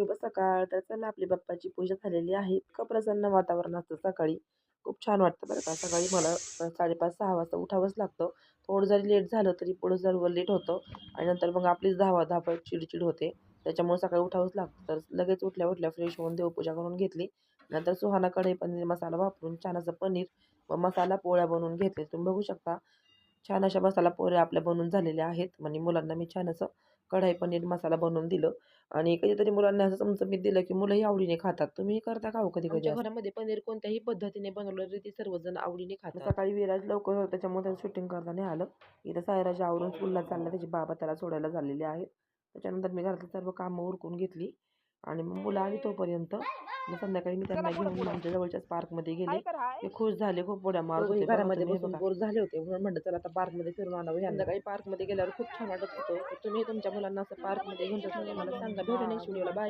शुभ सकाळ. तर चला आपली बाप्पाची पूजा झालेली आहे. इतकं प्रसन्न वातावरण असतं सकाळी. खूप छान वाटतं बरं का. सकाळी मला 5:30-6 वाजता उठावंच लागतं. थोडं जरी लेट झालं तरी पुढं सर्व लेट होतं आणि नंतर मग आपलीच धावपळ चिडचिड होते. त्याच्यामुळे सकाळी उठावंच लागतं. तर लगेच उठल्या-उठल्या फ्रेश होऊन देवपूजा करून घेतली. नंतर सुहाना कढई पनीर मसाला वापरून छान असं पनीर व मसाला पोळ्या बनवून घेतले. तुम्ही बघू शकता. छान अशा मसाला पोळ्या आपल्या बनवून झालेल्या आहेत. म्हणजे मुलांना मी छान असं कढई पनीर मसाला बनवून दिलं आणि कधीतरी मुलांना असं चमचमीत दिलं, की मुलंही आवडीने खातात. तुम्हीही करता का हो कधी-कधी आमच्या असं? घरामध्ये पनीर कोणत्याही पद्धतीने बनवलं तरी ते सर्वजण आवडीने मग खातात. सकाळी विराज लवकर होतं त्याच्यामुळे त्याचं शूटिंग करता नाही आलं. इथं सायराज आवरून स्कूलला चालला. त्याचे बाबा त्याला सोडायला झालेले आहेत. त्याच्यानंतर मी घरातली सर्व कामं उरकून घेतली आणि मग मुलं आली तोपर्यंत मग संध्याकाळी मी त्यांना घेऊन आमच्या जवळच्याच पार्कमध्ये गेले. ते खुश झाले, खूप उड्या मारत दोघंही होते. बघा घरामध्ये तुम्ही हे बसून बघा. बोर झाले होते म्हणून म्हटलं चला आता पार्कमध्ये फिरून आणावं यांना. संध्याकाळी पार्कमध्ये गेल्यावर खूप छान वाटत होतं. तर तुम्ही तुमच्या मुलांना असं पार्कमध्ये घेऊन जाता का मला सांगा. भेटू नेक्स्ट व्हिडिओला. बाय.